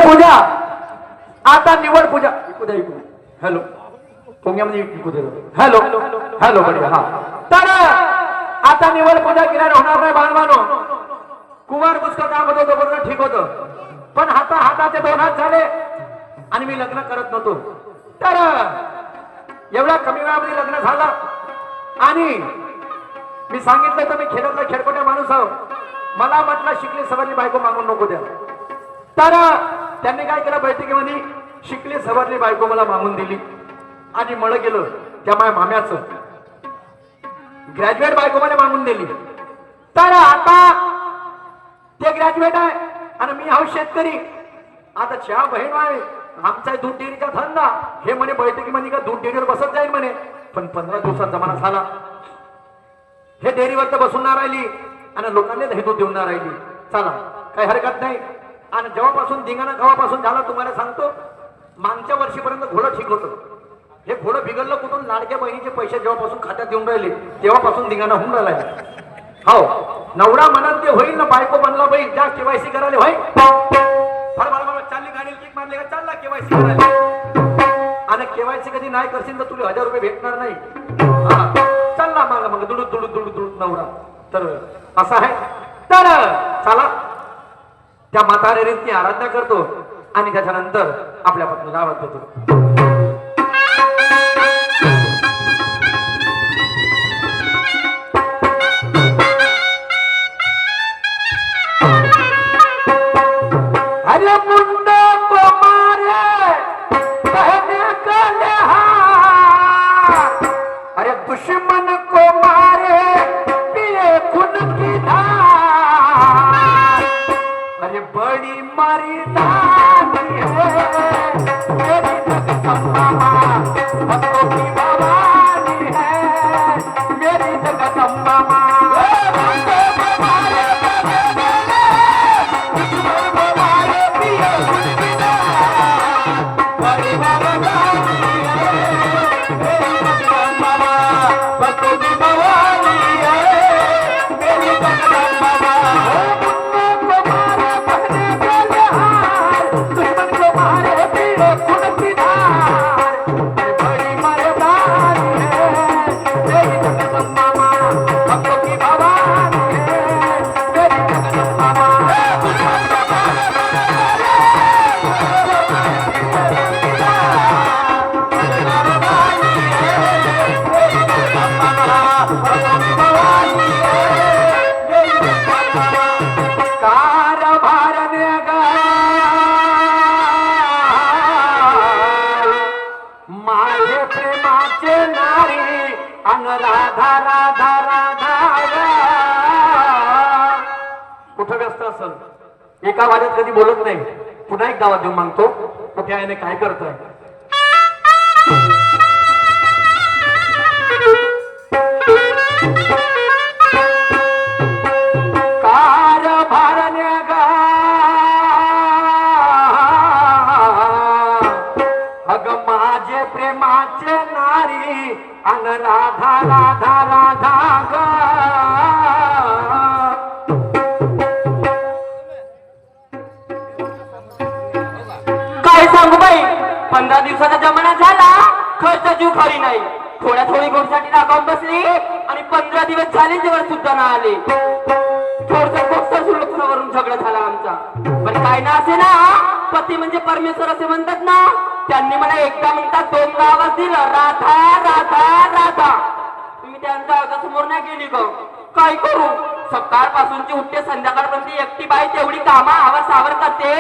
पूजा आता निवड पूजा hello hello hello बढिया हा तर आता निवड पूजा केल्याने होणार नाही बाळमानो कुमार पुष्कर काम होतं बरोबर ठीक होतं पण हाताचे 2 हात झाले आणि मी लग्न करत नव्हतो तर एवढ्या कमी वेळामध्ये लग्न झालं आणि मी सांगितलं तर मी खेड्यातला खेळकोट्या माणूस आहो मला म्हटलं शिकली सवरली बायको मागून नको द्या तर त्यांनी काय केलं बैठकीमध्ये शिकली सवरली बायको मला मागून दिली आणि मळ गेलं त्या माझ्या माम्याचं ग्रॅज्युएट बायको मला मागून दिली तर आता ते ग्रॅज्युएट आहे आणि मी हा शेतकरी आता चहा बहीण आहे आमचा दूध डेअरीचा धंदा हे म्हणे बैठकीमध्ये का दूध डेअरीवर बसत जाईल म्हणे पण 15 दिवसात जमाना झाला हे डेअरीवर तर बसून ना राहिली आणि लोकांनी दही दूध देऊन ना राहिली चला काही हरकत नाही आणि जेव्हापासून धिंगाणा गावापासून झाला तुम्हाला सांगतो मागच्या वर्षीपर्यंत घोडं ठीक होतं हे घोडं बिघडलं कुठून लाडक्या बहिणीचे पैसे जेव्हापासून खात्यात येऊन राहिले तेव्हापासून धिंगाणा होऊन राहिला हो नवरा म्हणत ते होईल ना बायको बनला बाई ज्या केवायसी करायला होय चालली गाडी किक मारले का चालला केवायसी करायला आणि केवायसी कधी नाही करशील तर तुला 1000 रुपये भेटणार नाही चालला मग दुडूत नवरा तर असं आहे तर चला त्या म्हाताऱ्या रीतनी आराधना करतो आणि त्याच्यानंतर आपल्या पत्नीला आवाज देतो दुश्मन को मारे पिए खून की धार अरे बड़ी मर्दानी है मेरी जगदम्बा भक्तों की भवानी है मेरी जगदम्बा एका वाद्यात कधी बोलत नाही पुन्हा एक गावात देऊन मागतो कुठे आहे काय करतोय कार भारण्या गा अग माझे प्रेमाचे नारी अन राधा राधा राधा गा सांगू बाई 15 दिवसाचा जमाना झाला खर्च जीव खरी नाही थोडी गोष्टीसाठी रागावून बसली आणि 15 दिवस झाले जेव्हा सुद्धा ना आले थोडसवरून झगडा झाला आमचा पण काय ना असे ना पती म्हणजे परमेश्वर असे म्हणतात ना त्यांनी मला एकदा म्हणतात 2 आवाज दिला राधा राधा राधा तुम्ही त्यांच्या आवाजासमोर नाही गेली ग काय करू सकाळपासूनची उठते संध्याकाळपर्यंत एकटी बाई तेवढी कामा आवर करते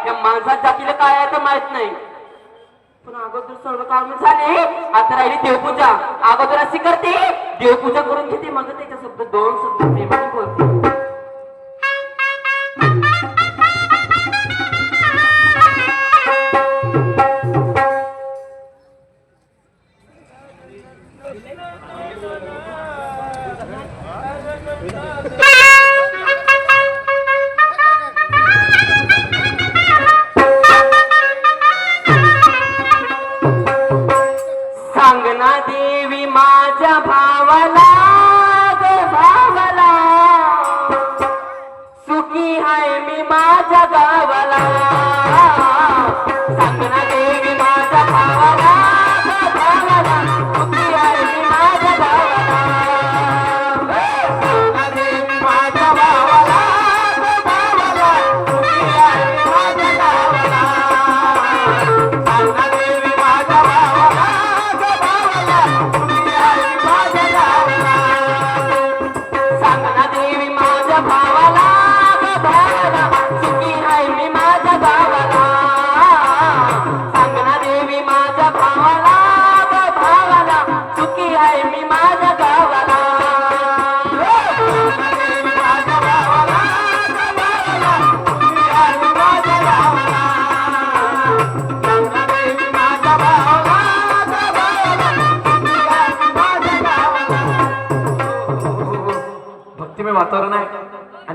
या माणसात जातीला काय आहे तर माहित नाही पण अगोदर सर्व काम झाले आता राहिली देवपूजा अगोदर अशी करते देवपूजा करून घेते मग त्याच्या शब्द 2 शब्द प्रेमाने बोलते देवी माझ्या भावाला ग भावाला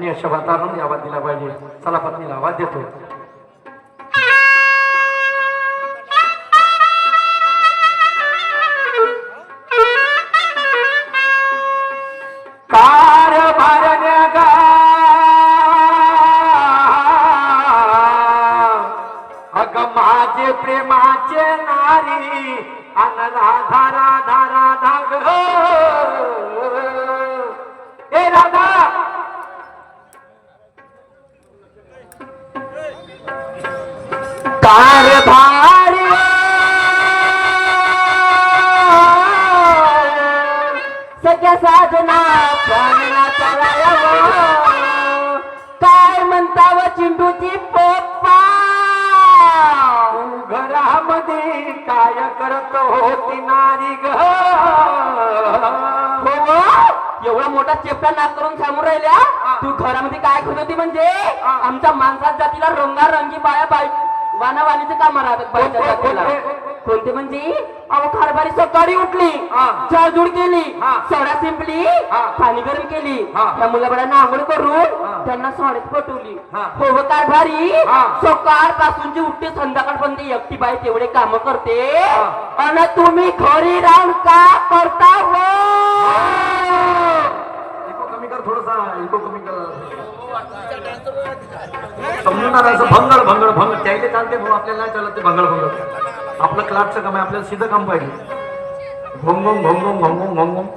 पत्नी अशा वातावरणामध्ये आवाज दिला पाहिजे. चला पत्नीला आवाज देतो. कार भारण्या गा अग माझे प्रेमाचे नारी अन राधा राधा राधा ग ए राधा कार भारी सगळ्या साधना प्राणला चलायव काय म्हणताव चिंटूची पप्पा घरामध्ये काय करत होती नारी ग एवढा मोठा चेपटा नाक करून सांगून राहिल्या तू घरामध्ये काय करत होती म्हणजे आमच्या माणसात जातीला रंगारंगी बाया बाई वानावानीचे काम राहतात बाईच्या जातीला कोणते म्हणजे अहो कारभारी सकाळी उठली झाडझूड केली सोडा शिंपली पाणी गरम केली त्या मुलाबाळांना आंघोळ करून त्यांना सोड्यात पटवली हो कारभारी सकाळ पासून जी उठते संध्याकाळपर्यंत एकटी बाई तेवढे काम करते आणि तुम्ही घरी राहून का करता हो कमी कर थोडसा इको कमी कर समजून असं भंगड भंगड भंगड त्याला चालते भाऊ आपल्याला नाही चालत ते भंगड भंगड आपलं क्लासचं काम आहे आपल्याला सीधं काम पाहिजे घोंगोंग घोंगोंग घोंगोंग घोंगोंग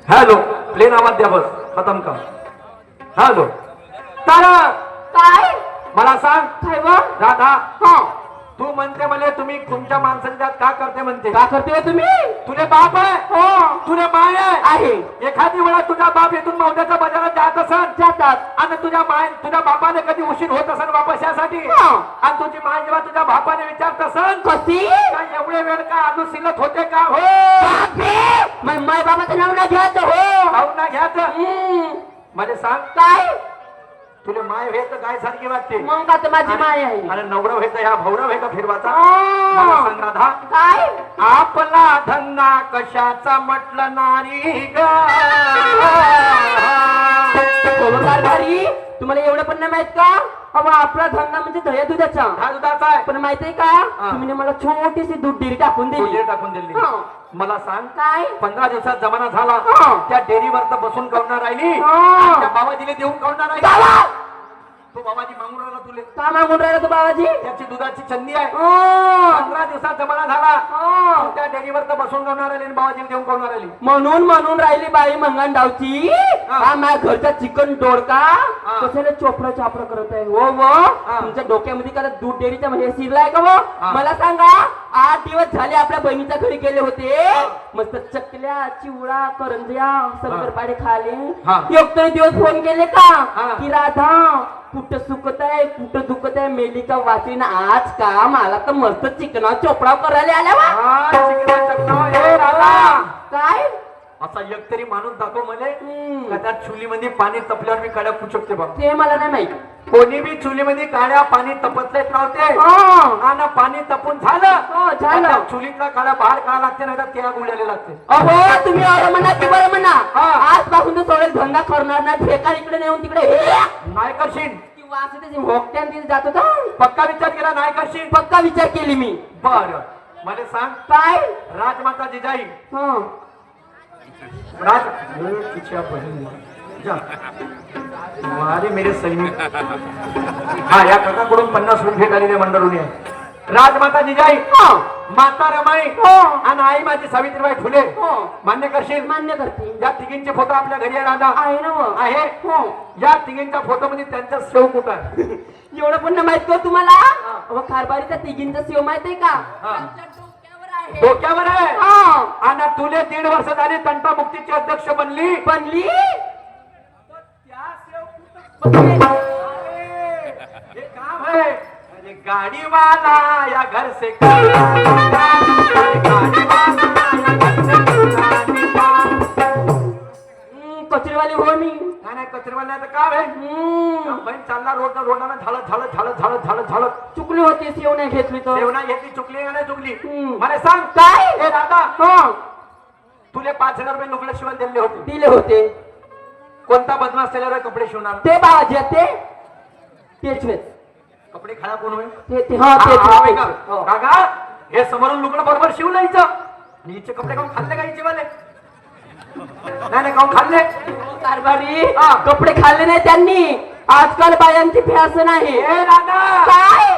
हॅलो प्लेन आवाज द्या बस खतम का हॅलो तारा काय मला सांग काय बा राधा हा तू म्हणते मला तुम्ही तुमच्या माणसाच्या का करते म्हणते का करते हो तुम्ही तुझे बाप आहे हो तुझे माय आहे एखादी वेळा तुझा बाप इथून मौद्याच्या बाजारात जात असन जातात आणि तुझ्या बापाने कधी उशीर होत असेल वापस यासाठी आणि तुझी माय जेव्हा तुझ्या बापाने विचारत असन कशी काय एवढे वेळ का अजून शिल्लक होते का हो मग माय बाबाचं नाव ना घ्यायचं हो भाऊ ना घ्यायचं मला सांग काय तुला माय हे तर काय सारखी वाटते मग का तर माझी माय आहे आणि नवरा हे तर ह्या भौरव हे का फिरवाचा आ. मला सांग राधा काय आपला धंदा कशाचा म्हटलं नारी ग कारभारी तुम्हाला एवढं पण नाही माहित का अहो आपला धंदा म्हणजे दह्या दुधाचा हा दुधाचा आहे पण माहित आहे का तुम्ही मला छोटीशी दूध डेअरी टाकून दिली डेअरी टाकून दिली हा. मला सांग काय 15 दिवसात जमाना झाला हा. त्या डेअरीवर तर बसून कवणार राहिली हा. आणि त्या बाबाजीला देऊन कवणार राहिली बाबा! तो बाबाजी मागून राहिला तुले का मागून राहिला तो बाबाजी त्याची दुधाची चंदी आहे आ. 15 दिवसात जमाना झाला आ. त्या डेअरीवर तर बसून कवणार राहिली आणि बाबाजीला देऊन कवणार राहिली म्हणून राहिली बाई मंगन डावची हा माझ्या घरचा चिकन डोरका कशाला चोपडा चापडा करत आहे हो व तुमच्या डोक्यामध्ये का दूध डेअरीचा म्हणजे शिरलाय का व मला सांगा 8 दिवस झाले आपल्या बहिणीच्या घरी गेले होते मस्त चकल्या चिवडा करंज्या शंकरपाडे खाले एक तरी दिवस फोन केले का की राधा कुठं सुकत आहे कुठं दुखत आहे मेली का वाचली ना आज का मला तर मस्त चिकना चोपडा करायला आल्या काय असा एक तरी माणूस दाखव मले त्या चुलीमध्ये पाणी तपल्यावर मी काड्या पुू शकते बघ ते मला नाही माहित कोणी बी चुलीमध्ये काड्या पाणी तपतलेच नव्हते आणि पाणी तपून झालं चुलीतला काड्या बाहेर काढा लागते नाही तर त्या गुळ्याला लागते अहो तुम्ही अरे म्हणा की बरं म्हणा आजपासून तो सोडे धंदा करणार नाही ठेका इकडे नेऊन तिकडे नाही करशील किंवा असं त्याची होकट्यान तिथे जात होता पक्का विचार केला नाही करशील पक्का विचार केली मी बर मला सांग काय राजमाता जिजाई हं राज तिच्या बहीण जा मारे मेरे सैनिक हा या काकाकडून 50 रुपये आलेले मंडळून आहे राजमाता जिजाई माता रमाई आणि आई माझी सावित्रीबाई फुले मान्य करशील मान्य करते या तिघींचे फोटो आपल्या घरी आहे राधा आहे ना व? आहे या तिघींच्या फोटो मध्ये त्यांचा शेव कुठं आहे एवढं पण नाही माहित का तुम्हाला अहो कारभारीच्या तिघींचा शिव माहित आहे का डोक्यावर आहे आणि तुले 1.5 वर्ष झाली तंटा मुक्तीची अध्यक्ष बनली हे काम है अरे गाड़ी वाला या घर से कचरेवाली हो मी नाही कचरेवाला काम आहे बहीण चालला रोडानं झालं चुकली होती शेव नाही घेतली तर जेवणा घेतली चुकली का नाही चुकली मला सांग काय हे दादा हा तुले 5,000 रुपये नुकलं शिवाय दिले होते दिले होते कोणता बदमाश त्याला कपडे शिवणार? ते बाबाजी तेच वेच. कपडे खाया कोण होय? हा तेच हा, होय वेच. का? हो. काका हे समोरून लुगडं बरोबर शिवलं हिचं. आणि हिचे कपडे काऊन खाल्ले का हिचे वाले? नाही नाही काऊन खाल्ले? कारभारी हा. कपडे खाल्ले नाही त्यांनी. आजकाल बायांची फॅशन आहे. ए दादा काय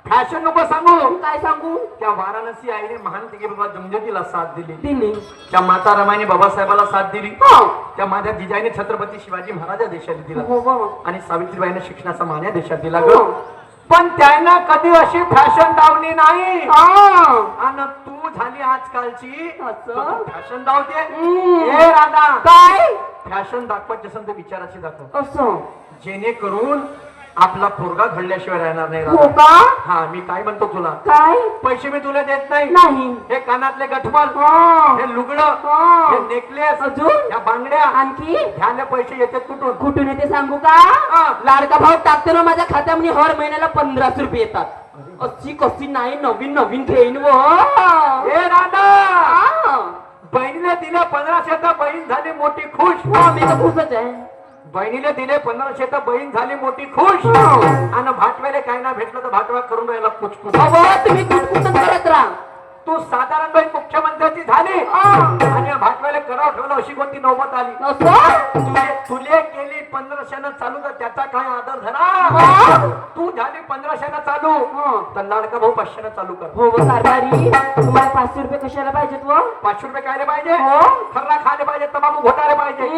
फॅशन नको सांगू. काय सांगू? त्या वाराणसी आईने महान तिघे बाबा जमजतीला साथ दिली. तिने त्या माता रमाईने बाबासाहेबाला साथ दिली. हो. त्या माझ्या जिजाईने छत्रपती शिवाजी महाराजा देशात दिला. हो, हो. आणि सावित्रीबाईने शिक्षणाचा मान या देशात दिला ग. पण त्यांना कधी अशी फॅशन लावली नाही. हा. आणि तू झाली आजकालची असं? फॅशन लावते. हम्म. ए राधा काय फॅशन दाखवत जसं ते विचाराची दाखव, असं? जेणेकरून आपला पोरगा घडल्याशिवाय राहणार नाही हो राधा. का? हा मी काय म्हणतो तुला, काय पैसे मी तुला देत नाही. नाही. हे कानातले गठमल, हा. हे लुगडं, हा. हे नेकलेस, अजून? या बांगड्या, आणखी ह्याला पैसे येतात कुठून? कुठून येते सांगू का? हा. लाडका भाऊ टाकते ना माझ्या खात्यामध्ये हर महिन्याला 1500 रुपये येतात. अशी कशी नाही नवीन नवीन घेईन व हे राधा हा. बहिणीने दिले 1500 तर बहीण झाली मोठी खुश. हा, मी तर खुशच आहे. बहिणीने दिले 1500 तर बहीण झाली मोठी खुश. आणि भाटव्याला काय ना भेटलं तर भाटवा करून राहिला कुचकुच. अहो तुम्ही कुठकुठच करत राहा. तू साधारण बाई मुख्यमंत्र्याची झाली हा. आणि या भाटव्याला करावं ठेवलं अशी कोणती नौबत आली. असं? तुले केली 1500 चालू तर त्याचा काय आदर हा. धरा. तू झाली 1500 चालू हा. तर लाडका भाऊ 500 चालू कर. हो व कारभारी तुम्हाला 500 रुपये कशाला पाहिजेत व? 500 रुपये कायले पाहिजे? हो. खर्रा खायला पाहिजे, तंबाखू घोटायला पाहिजे.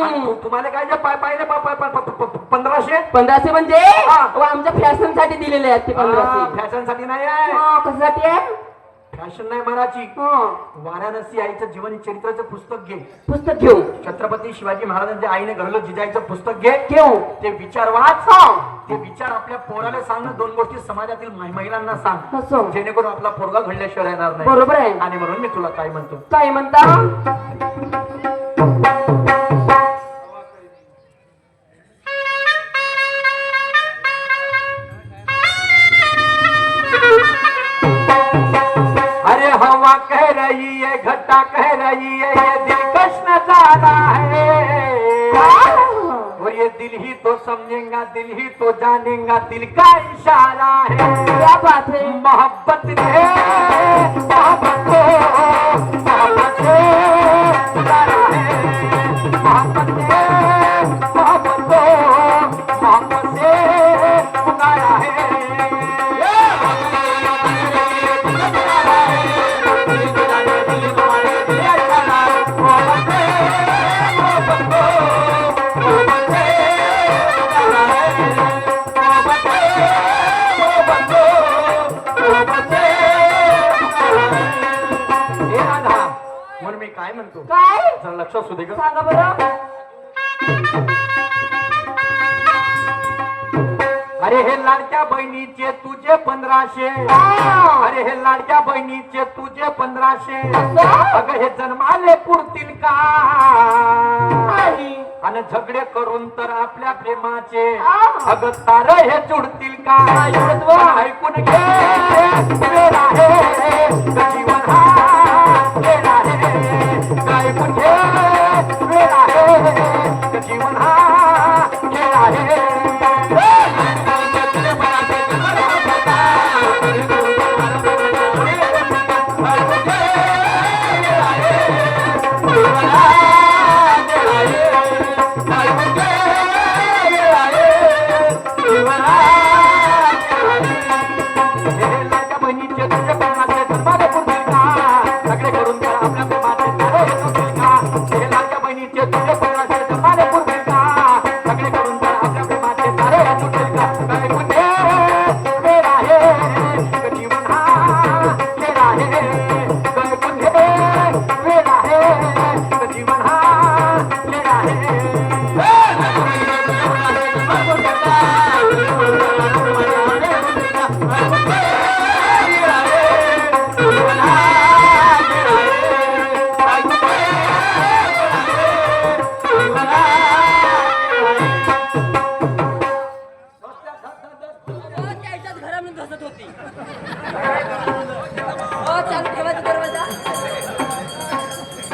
आणि तुम्हाला काय जे पाहिजे 1500? 1500 म्हणजे हा. व आमच्या फॅशन साठी दिलेले आहेत ते 1500. फॅशन साठी नाही आहे. कशासाठी आहे? फॅशन नाही म्हणाची. हा. वाराणसी आईचं जीवन चरित्राचं पुस्तक घे. पुस्तक घेऊ छत्रपती शिवाजी महाराजांच्या आईने घडलं जिजाईचं पुस्तक घे. घेऊ. ते विचार वाच. हा. ते विचार आपल्या पोराला सांग. 2 गोष्टी समाजातील महिलांना सांग, असं? जेणेकरून आपला पोरगा घडल्याशिवाय राहणार नाही. बरोबर आहे. आणि म्हणून मी तुला काय म्हणतो, काय म्हणता? अरे हवा कह रही है, घटा कह रही है, ये दिलकश नजारा है. और ये दिल ही तो समझेगा, दिल ही तो जानेगा, दिल का इशारा है. क्या बात है? मोहब्बत ने मोहब्बत को मोहब्बत से पुकारा है. मोहब्बत ने मोहब्बत को मोहब्बत से पुकारा है. म्हणून मी काय म्हणतो, काय? जरा लक्ष असू दे ग. सांगा बरं. अरे हे लाडक्या बहिणीचे तुझे 1500. हा. अरे हे लाडक्या बहिणीचे तुझे 1500. असं? अगं हे जन्माले पुरतील का? नाही. आणि झगडे करून तर आपल्या प्रेमाचे हा. अगं तार हे जुडतील का? नाही जुडत व. पण ऐकून घे वेळ आहे, जीवन हा खेळ आहे. ऐकून घे वेळ आहे, जीवन हा खेळ आहे.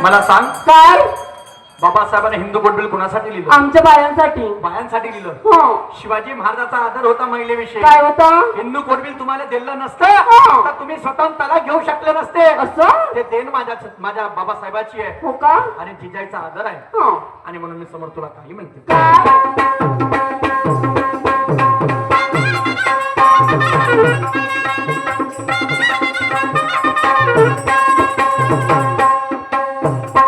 मला सांग, काय? बाबासाहेबांनी हिंदू गोडबिल कुणासाठी लिहिलं? आमच्या बायांसाठी. बायांसाठी लिहिलं. हो. शिवाजी महाराजांचा आदर होता महिलेविषयी. काय होता? हिंदू गोडबिल तुम्हाला दिलं नसतं तर तुम्ही स्वतः त्याला घेऊ शकले नसते. असं? ते देण माझ्या बाबासाहेबाची आहे. हो का? आणि जिजाईचा आदर आहे. हो. आणि म्हणून मी समोर तुला काही म्हणते.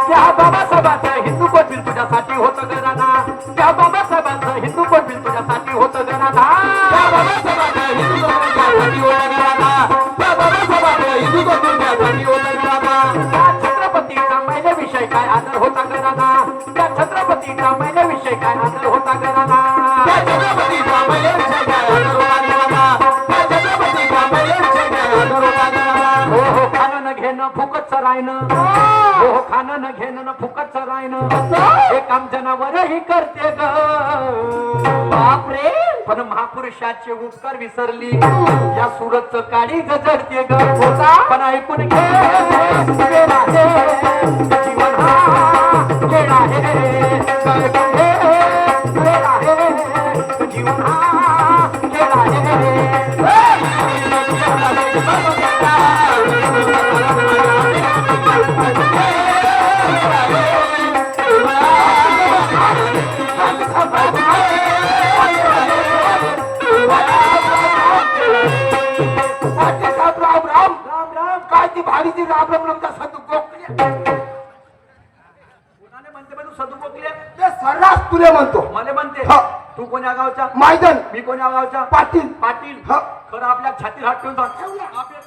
त्या बाबासाहेबांचं हिंदू गोडबिल तुझ्यासाठी होतं ग राधा. त्या बाबासाहेबांचं हिंदू गोडबिल तुझ्यासाठी होतं ग राधा. त्या बाबासाहेबांचं हिंदू गोडबिल तुझ्यासाठी होतं ग राधा. त्या बाबासाहेबांचं हिंदू गोडबिल तुझ्यासाठी होतं ग राधा. त्या छत्रपतीचा महिलेविषयी काय आदर होता ग राधा. त्या छत्रपतीचा महिलेविषयी काय आदर होता ग राधा. त्या छत्रपतीचा महिलेविषयी काय आदर होता ग राधा. त्या छत्रपतीचा महिलेविषयी काय आदर होता ग राधा. हो हो खाणं न घेणं फुकट राहणं. हो हो खाणं न घेणं न फुकट राहणं. हे काम जनावरही करते ग. बापरे. पण महापुरुषाचे उपकार विसरली या सुरतच काळी गजरते ग. पण ऐकून घे वेळ आहे जीवन हा खेळ आहे. ऐकून घे वेळ आहे जीवन हा खेळ आहे. काय ती भारी ती राम राम रमता सदू गोखल्या. कुणाने म्हणते बा तू सदू गोखल्या? ते सर्रास तुले म्हणतो. मला म्हणते. हा. तू कोण्या गावचा? मैदान. मी कोण्या गावचा? पाटील. पाटील. हा. खरं आपल्या छातीत हात ठेवून आपल्या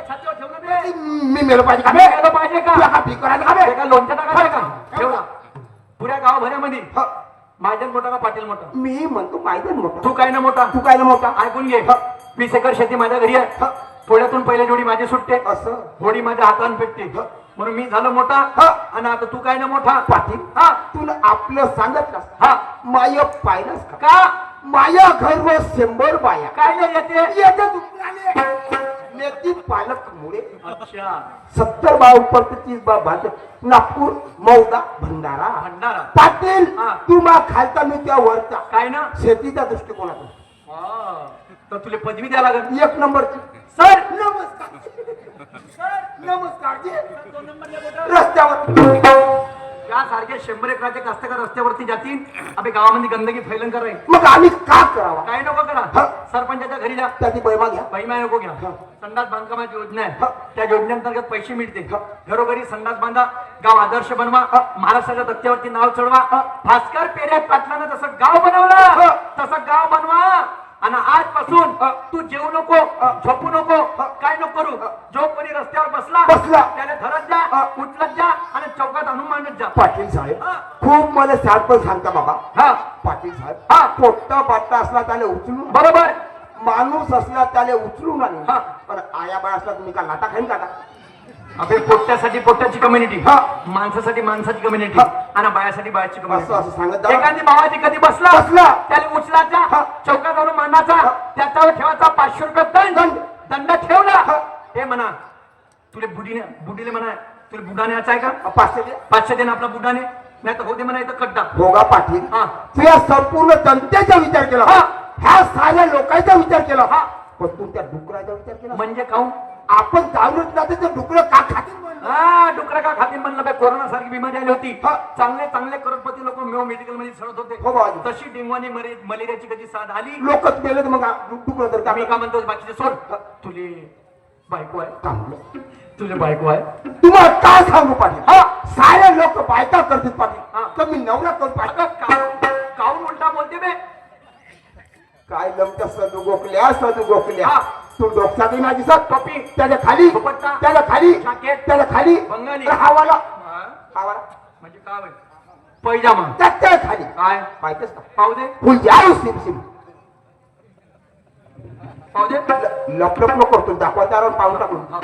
छातीवर ठेवलं बे. मी मेलो पाहिजे का? बे, गेलं पाहिजे का? तुला का भीक करायला का बे? ते का लोणच्या टाकायचं का? ठेवला पुऱ्या गावाभरामध्ये हा. महाजन मोठा का पाटील मोठा? मी म्हणतो मैदान मोठा. तू काय ना मोठा? तू काय ना मोठा? ऐकून घे. 20 एकर शेती माझ्या घरी आहे. थोड्यातून पहिले जोडी माझी सुटते. असं होडी माझ्या हाताने पेटते. म्हणून मी झालो मोठा. आणि आता तू काय ना मोठा? पाटील. हा. तुला आपलं सांगत नस. हा. माय पाहिलंस का? का माया घर व 100 बाया काय नाही येते? येते दुसऱ्याने. नेती पालक मुळे अच्छा 70 बा ऊपर 30 बा भात नागपूर मौदा भंडारा. भंडारा. पाटील हा. तू मा खालता मी त्या वरचा काय ना? शेतीच्या दृष्टिकोनातून तर तुला पदवी द्या लागेल. 1 नंबरची. सर नमस्कार. नमस्कार जी. 2 नंबर रस्त्यावर यासारखे 100 एकराचे कास्तकार रस्त्यावरती जातील. अबे गावामध्ये गंदगी फैलन कराय. मग आम्ही का करावा? काय नको हा. करा. सरपंचाच्या घरी जा. त्याची बैमा घ्या. महिमा नको घ्या. हा. संडास बांधकामाची योजना आहे. हा. त्या योजनेअंतर्गत पैसे मिळते. हा. घरोघरी संडास बांधा. गाव आदर्श बनवा. हा. महाराष्ट्राच्या तथ्यावरती नाव चढवा. हा. भास्कर पेरे पाटलानं जसं गाव बनवलं हा. तसं गाव बनवा. आणि आजपासून तू जेवू नको, झोपू नको, काय नको करू. जो कोणी रस्त्यावर बसला त्याला धरत जा, उचलत जा आणि चौकात आणून मांडत जा. पाटील साहेब हा. खूप मला शार्पण सांगता बाबा. हा पाटील साहेब हा. पोट्टा बाट्टा असला त्याला उचलून, बरोबर. माणूस असला त्याला उचलून आणून. हा. पण आया बाळ असला तुम्ही का लाटा खाईन का? आपली पोट्यासाठी पोट्याची कम्युनिटी, हा. माणसासाठी माणसाची कम्युनिटी हा. आणि बायासाठी बायाची असं असं सांगत कम्युनिटी. जा. एखादी भावाची कधी बसला त्याला उचलायचा, हा. चौकात आणून मांडायचा, हा. त्याच्यावर ठेवायचा 500 रुपये दंड. दंड ठेवला. हा. हे म्हणा तुला बुडीले म्हणा तुला बुडाने याचा आहे का? 500 दे. 500 दे ना आपला बुडाने. नाही तर होते म्हणा इथं खड्डा. भोगा पाटील हा. तुझ्या संपूर्ण जनतेचा विचार केला. हा. ह्या साऱ्या लोकांचा विचार केला. हा. पण तू त्या डुकराचा विचार केला. म्हणजे काहून? आपण जाणूनच ना ते डुकर का खातील म्हणलं. हा डुकरा का खातील म्हणलं बे. कोरोना सारखी बिमारी आली होती. हा. चांगले चांगले करोडपती लोक मेडिकल मध्ये सडत होते. हो बाबा. तशी डेंगू मलेरियाची कधी साथ आली. लोकच गेले तर मग डुकर तर मी का म्हणतो बाकीचे सोड. तुले बायको आहे? थांबलं. तुझे बायको आहे? तुम्हाला काय सांगू पाटील? हा. सारे लोक बायका करतील हा. पाटील. तर मी नवरा करू पाटील. काऊन उलटा बोलते बे? काय जमतं सदू गोखल्या हा. तू डोक्यातही माझी सर टोपी, त्याच्या खाली, दुपट्टा, त्याच्या खाली, जॅकेट, त्याच्या खाली बंगाली. हावाला हा? म्हणजे काय होईल? पैजामा त्याच्या खाली काय माहितच का? पाहू दे, फुल जाऊ सिम सिम पाहू दे. लप करतो दाखवा त्यावर पाहून टाकून. हा.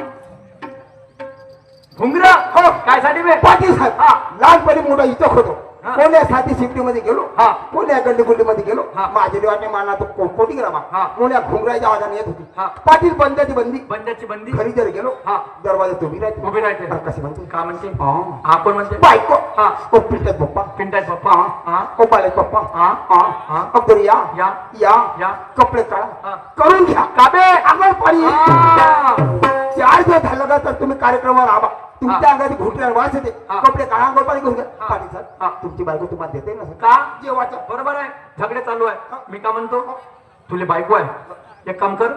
घुंगरा हो काय साठी बे? पाटील साहेब हा. लहानपणी मोठा इथं होतो. हा. कोण्या साधी शिफ्टीमध्ये गेलो हा. कोण्या गल्लीगुल्लीमध्ये गेलो हा. माझ्या देवाने माना तो कोटी हा. ग्रामा कोण्या घुंगराच्या आवाजाने येत होती हा. पाटील बंदाची बंदी बंद्याची बंदी घरी जर गेलो हा. दरवाजात उभी राहते उभी राहते. बरं, कशी म्हणते का म्हणते हा. आपण म्हणते बायको हा. ओ पिंटत पप्पा पिंटायत पप्पा हा ओ बालक पप्पा हा. हा. अगोदर या या. या या. कपडे हा. काढा करून घ्या काबे अंगावर पाणी हा. 4 दिवस झालं का तर तुम्ही कार्यक्रमावर आवा तुमच्या हा. अंगाची घुटल्यावर वास येते हा. कपडे काढा अंगावर पाणी घेऊन घ्या हा. पाणी सर हा. तुमची बायको तुम्हाला देते ना सर का जेवायचं बरोबर आहे झगडे चालू आहे मी का म्हणतो तुले बायको आहे एक काम कर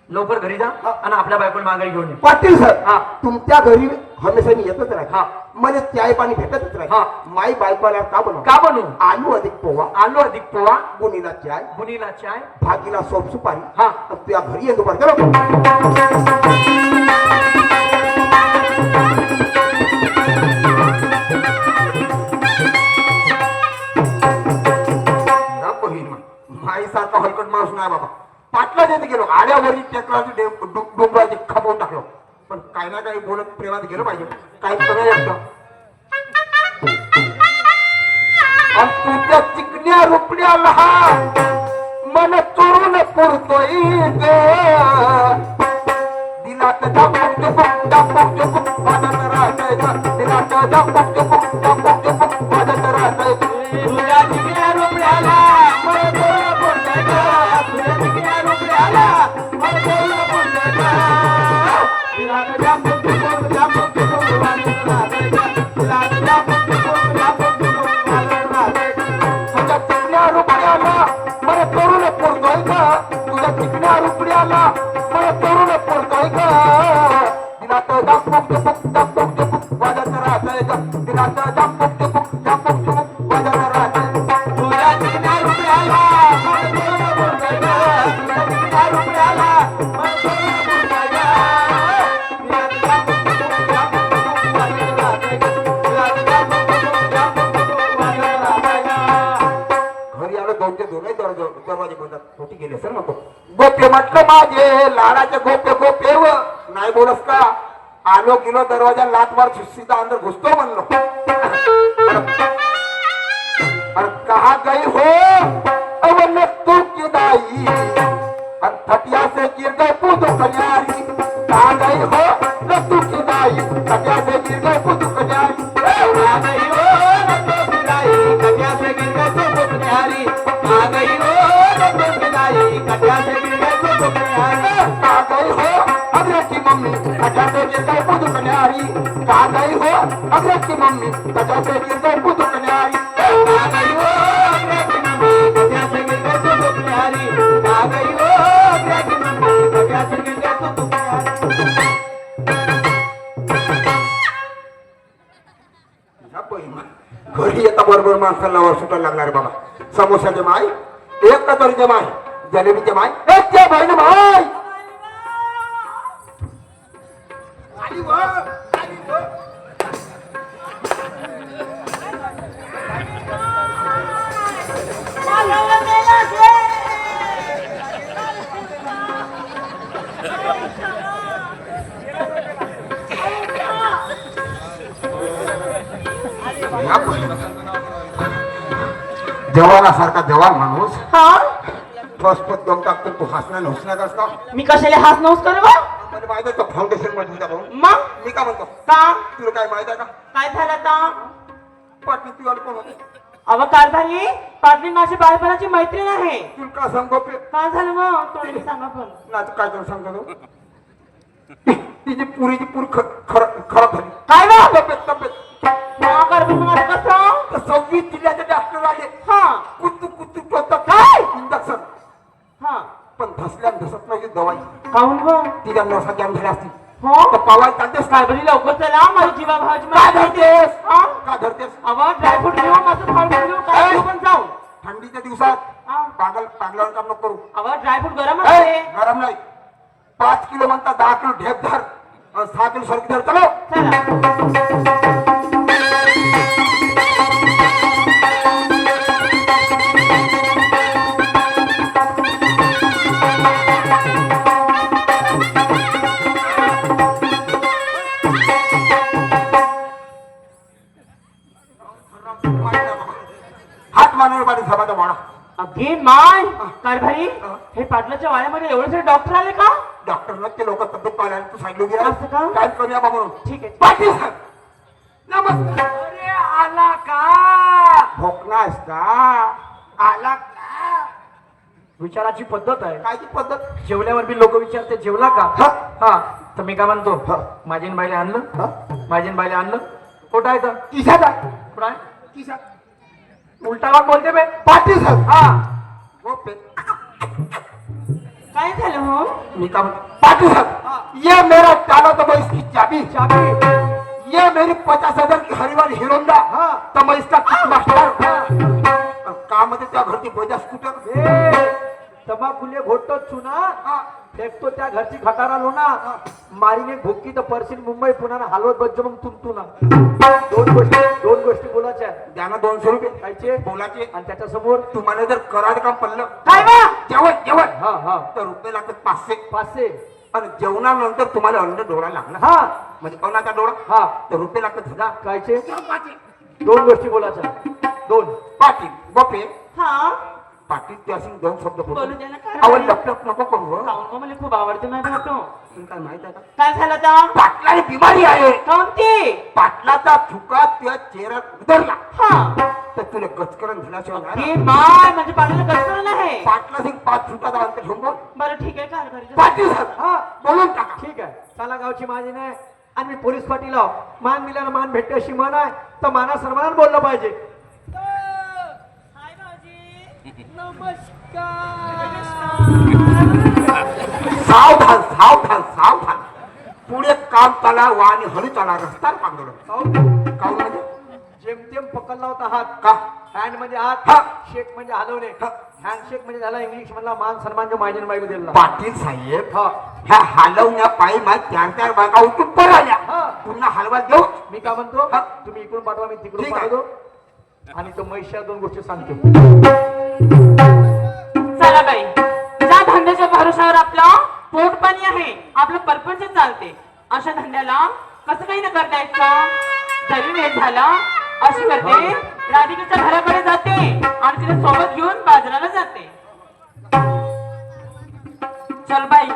लवकर घरी जा आणि आपल्या बायकोला माघारी घेऊन ये पाटील सर हा. तुमच्या घरी हमेशा मी येतच हा. राहील मला चाय पाणी भेटतच हा. राहील माई बायकोला का बनव का बनवू आलू अधिक पोहा आलू अधिक पोहा गुणीला चाय बुनीला चाय भागीला सोप सुपारी हा. आणि तुझ्या घरी येतो बरं चलो माई सारखा हलकट माणूस नाही बाबा पाटला देत गेलो आड्यावरी टेकराची डोंगराची खपवून टाकलो पण काही ना काही बोलत प्रेमात गेलो पाहिजे काही कमी असतं आणि तुझ्या चिकण्या रुपड्याला मन चोरून पुरतोय ग दिलात दापूक दुपूक दापूक दुपूक वाजत राहतंय दिलात दापूक दुपूक दापूक दुपूक वाजत राहतंय तुझ्या चिकण्या रुपड्याला मन चोरून पुरतोय ग तुझ्या चिकण्या रुपड्याला मन चोरून पुरतोय ग दिलात दापूक दुपूक दापूक दुपूक वाजत राहतंय ग दिलात दापूक दुपूक दापूक दुपूक वाजत राहतंय तुझ्या चिकण्या रुपड्याला मन चोरून पुरतोय ग तुझ्या चिकण्या रुपड्याला मन चोरून पुरतोय ग दिलात दापूक दुपूक दापूक दुपूक वाजत राहतंय ग दिलात दापूक दुपूक दापूक दुपूक वाजत राहतंय तुझ्या चिकण्या रुपड्याला मन चोरून पुरतोय ग तुझ्या चिकण्या रुपड्याला मन चोरून पुरतोय ग दिलात दापूक दुपूक दापूक दुपूक वाजत राहतंय ग दिलात दापूक दुपूक दापूक दुपूक वाजत राहतंय ग घरी आलो दोनचे दोनही दरवाजे बंदात खोटी गेले सर नको गोपे म्हटलं माझे लाडाचे गोपे गोपे व नाही बोलस का आलो गेलो दरवाजा लातवार सीधा अंदर घुसतो म्हणलो अरे कहा गई हो अवन तू की दाई और थटिया से गिर गए पूत कन्यारी कहा गई हो न तू की दाई थटिया से गिर गए पूत कन्यारी कहा गई हो न तू की दाई थटिया से गिर गए पूत कन्यारी कहा गई हो न तू की दाई थटिया से गिर गए पूत कन्यारी कहा गई हो अग्रे की मम्मी थटिया से गिर गए पूत कन्यारी कहा गई हो अग्रे की मम्मी थटिया से गिर गए पूत कन्यारी कहा गई हो अग्रे की मम्मी थटिया से गिर गए पूत कन्यारी कहा गई हो अग्रे की मम्मी थटिया से गिर गए पूत कन्यारी घरी येता बरोबर माणसाला वर सुटायला लागणार बाबा समोसाचे माय एक कचोरीचे माय जलेबीचे माय एक त्या बहिण माय जवानासारखा जवान माणूस हा फसपत दम टाकतो तू हसणार हसणार का मी कशाला हात नव्हत करू बा मला माहित आहे तो फाउंडेशन मध्ये होता भाऊ मग मी का म्हणतो का तुला काय माहित आहे का काय झालं आता पाटली तू कोण होते अव काय झाली पाटली माझी बाळपणाची मैत्रीण आहे तुला का सांगतो काय झालं मग तोंडाने सांगा पण ना काय करू सांगतो तू तिची पुरीची पुरी खराब झाली काय बा तब्येत तब्येत कसं 26 जिल्ह्याचे डॉक्टर आले हा कुतू कुतू टोचतात काय? इंजेक्शन हा पण धसल्या धसत नाही दवाई काहून ग तिच्या नसा कॅम झाली असती हो तर पावाय चालतेस काय बरी लवकर चला माझी जीवा भावाची काय धरतेस हा का धरतेस अवा ड्रायफ्रूट घेऊ माझं फळ घेऊ काय घेऊ पण जाऊ थंडीच्या दिवसात हा. पागलावर काम नको करू अवा ड्रायफ्रूट गरम ए, असते गरम नाही 5 किलो म्हणता 10 किलो ढेप धर 6 किलो सरकी धर चलो चला बाई हे पाटलाच्या वाड्यामध्ये एवढे सारे डॉक्टर आले का? डॉक्टरला ते लोक तब्येत पाहिल्या तू सांगितलं असं का? की काय करूया बा म्हणून. ठीक आहे. पाटील साहेब नमस्कार. अरे आला का? भोकला असता आला का? विचाराची पद्धत आहे. काय ती पद्धत? जेवल्यावर बी लोक विचारते जेवला का? हा. हा तर मी काय म्हणतो हा. माझीन बाईले आणलं हा? माझीन बाईले आणलं कुठं आहे तर किशात आहे. कुठं आहे? किशात. उलटा वाट बोलते बे. पाटील साहेब हा वो पे. काय झालं हो? मी का पाटील साहब ये मेरा डाला तो मैं इसकी चाबी चाबी ये मेरी 50,000 की हरिवार हिरोंडा हाँ। तो मैं इसका किक मास्टर काम मध्ये त्या घरची बजा स्कूटर ए, तंबाखुले घोटतो चुना हा. फेकतो त्या घरची खटारा लोना मारीने भुक्की तर परशील मुंबई पुन्हा हलवत बज्ज मग तुमतुना दोन गोष्टी बोलायच्या आहेत. द्या ना 200 रुपये खायचे बोलाचे. आणि त्याच्या समोर तुम्हाला जर कराड काम पडलं काय बा? जेवण जेवण हा हा तर रुपये लागतात 500 500 आणि जेवणानंतर तुम्हाला अंड डोळा लागला हा म्हणजे कोणाचा डोळा हा तर रुपये लागतात 1000. खायचे दोन गोष्टी बोलायच्या दोन पाटील गोपे हा पाटील ते असे 2 शब्द बोलू बोलतो. द्या ना काय अहो झालं? लपलप नको करू हं. खाऊन का मला खूप आवडते नाही भेटतो. तुला काय माहित आहे का काय झालं तर? पाटलाची बिमारी आहे. कोणती? पाटलाचा फुका त्या चेहऱ्यात उतरला हा तर तुला गचकरण झाल्याशिवाय नाही हे ना. माय म्हणजे पाण्याला कसं नाही. पाटला सिंग 5 फुटाचा अंतर ठेवून बोल. बरं ठीक आहे काय घरी पाटील साहेब हा बोलून टाका. ठीक आहे चला गावची माझी नाही आणि मी पोलीस पाटील आहो मान मिळाला मान भेटते अशी म्हण आहे तर माना सन्मानात बोललं पाहिजे. सावधान सावधान सावधान पुढे काम चाला वा आणि हळू चाला रस्ता पांगलं काऊन म्हणजे जेमतेम पकडला होता हात का हँड म्हणजे हात हा. शेक म्हणजे हलवणे हा. हँडशेक म्हणजे झाला इंग्लिश मधला मान सन्मान जो माझ्या बायको दिला पाटील साहेब हा ह्या हलवण्या पायी माझ्या 4 बायका उठून पर आल्या हा. पुन्हा हलवा देऊ मी काय म्हणतो हा. तुम्ही इकडून पाठवा मी तिकडून ठीक आहे. पाठवतो आणि तो महिषा 2 गोष्टी सांगतो. चला बाई ज्या धंद्याच्या भरोशावर आपलं पोट पाणी आहे आपलं परपंच चालते अशा धंद्याला कसं काही न करता यायचं. जरी वेळ झाला अशी करते राधिकेच्या घराकडे जाते आणि तिला सोबत घेऊन बाजाराला जाते. चल बाई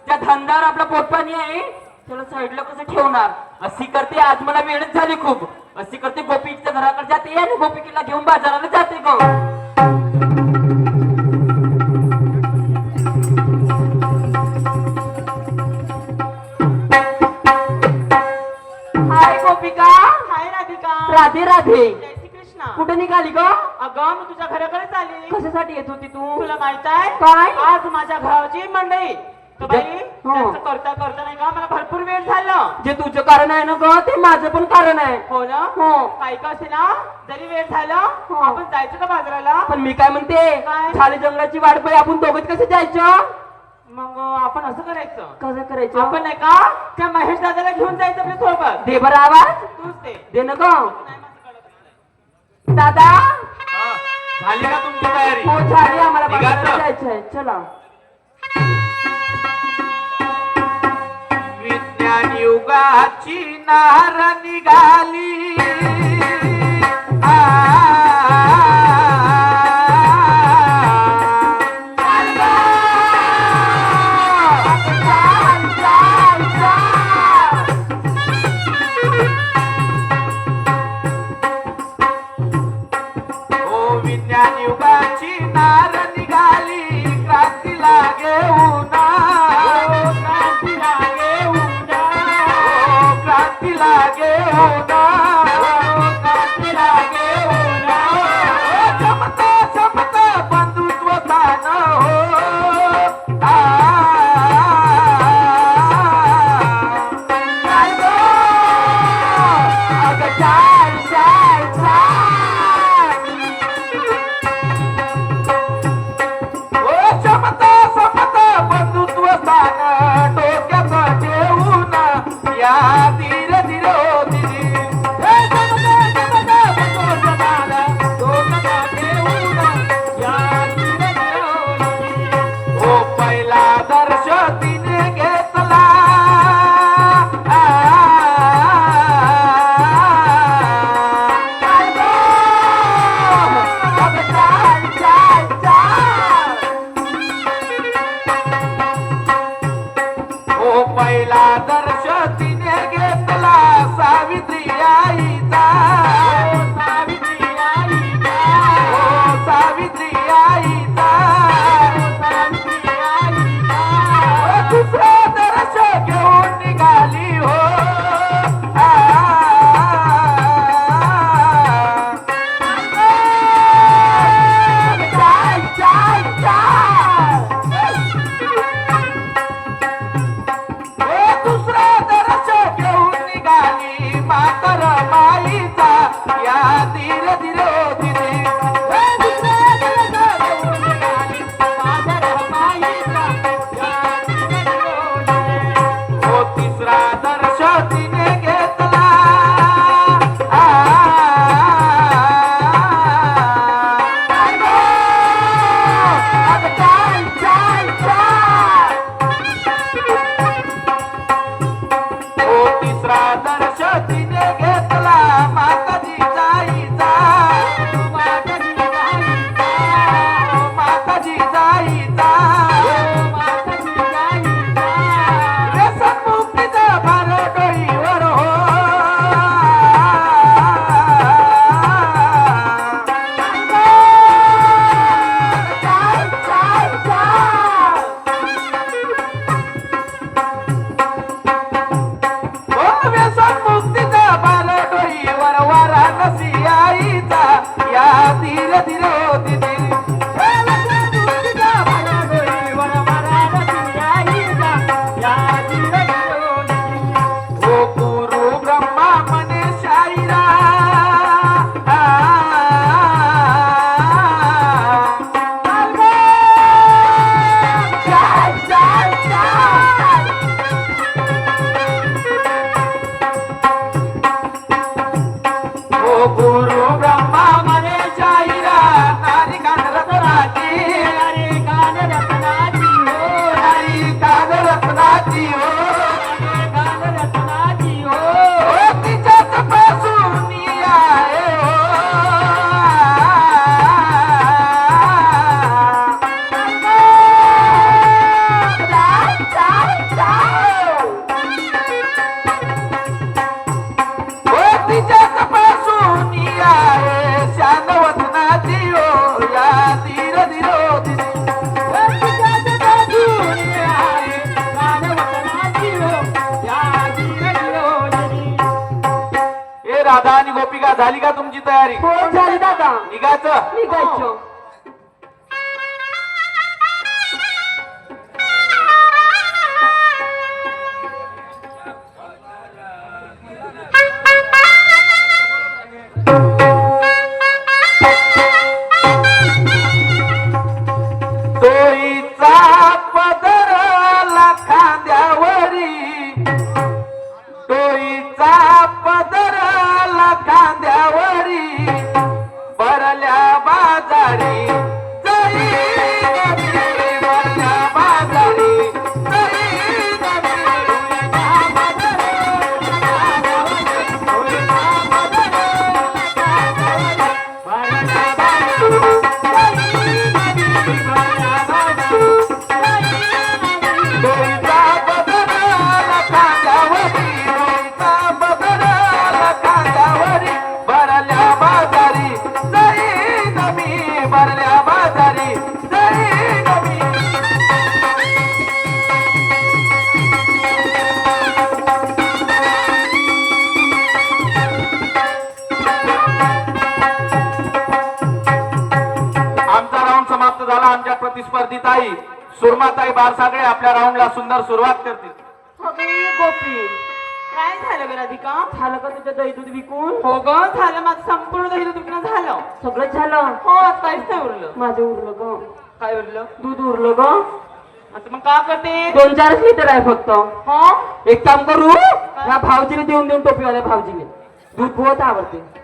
त्या धंद्यावर आपलं पोट पाणी आहे त्याला साईडला कसं ठेवणार. अशी करते आज मला वेळच झाली खूप. अशी करते गोपीच्या घराकडे जाते आणि गोपिकेला घेऊन बाजाराला जाते ग. हाय गोपिका. हाय राधिका. राधे राधे. जय श्री कृष्ण. कुठे निघाली ग? अगं मी तुझ्या घराकडेच आली. कशासाठी येत होती तू? तुला माहित आहे काय आज माझ्या घराची मंडई तर बाई त्यांचं करता करता नाही का मला भरपूर वेळ झाला. जे तुझं कारण आहे ना ग ते माझं पण कारण आहे. हो ना हो काही का असे ना जरी वेळ झाला आपण जायचं का बाजाराला. पण मी काय म्हणते खाली जंगलाची वाट पाहिजे आपण दोघंच कसं जायचं. मग आपण असं करायचं. कसं करायचं आपण नाही का त्या महेश दादाला घेऊन जायचं आपल्या सोबत. दे बरं आवाज तूच दे ना ग दादा. झाली का तुमची तयारी? हो झाली आम्हाला निघा बाजाराला तर. जायचंय चला. विज्ञान युगाची नार निघाली ओ विज्ञान युगाची नार निघाली क्रांतीला घेऊन क्रांतीला घेऊन क्रांतीला घेऊन क्रांतीला घेऊन समता समता बंधुत्व तान समता समता बंधुत्व स्थान डोक्यात ठेवून या धीरे धीरे हो दिली बंधुत्व स्थान डोक्यात ठेवून या धीरे धीरे हो दिली. ओ पहिला दर्श तिने घेतला पहिला दर्श तिने घेतला सावित्री आईचा सावित्री आईचा हो सावित्री आईचा सावित्री आईचा दुसरा दर्श घेऊन निघाली हो चाय चाय चाय दुसरा दर्श घेऊन निघाली मातर माईचा या धीरे धीरे धीरे हो तिसरा दर्श तिने घेतला हो तिसरा दर्श तिने घेतला माताजी जाईचा माताजी जाईचा व्यसनमुक्तीचा भार डोईवर हो हो व्यसनमुक्तीचा भार डोईवर वाराणसी आईचा या धीरे धीरे होती हो गुरु ब्रह्मा मने शाईरा हो गुरु ब्रह्मा मने शाईरा नारी कान रत्नाची नारी कान रत्नाची हो तिच्यात पासून आहे हो हो तिच्यात पासून आहे शानवतनाची हो या धीर धीर ए राधा आणि गोपिका झाली का तुमची तयारी हो झाली दादा निघायचं निघायचं तोईचा पदर खांद्यावरी टोईचा पदर खांद्यावरी भरल्या बाजारी जरी नदी, भरल्या बाजारी जरी टोईचा पदर खांद्यावरी टोईचा पदर खांद्यावरी भरल्या बाजारी जरी नमी भरल्या बाजारी जरी नमी आमचा राऊंड समाप्त झाला. आमच्या प्रतिस्पर्धी ताई सुरमाताई बारसागळे आपल्या राऊंडला सुंदर सुरुवात करतील. गोपी काय झालं ग राधिका? झालं का तुझं दही दूध विकून हो ग झालं, माझं संपूर्ण दही दुखणं झालं. सगळं झालं हो आज काहीच नाही उरलं. माझं उरलं ग काय उरलं? दूध उरलं ग आता मग का करते? 2-4 लिटर आहे फक्त. हो एक काम करू या भावजीने देऊन टोपीवाल्या भावजीने दूध बहुत आवडते.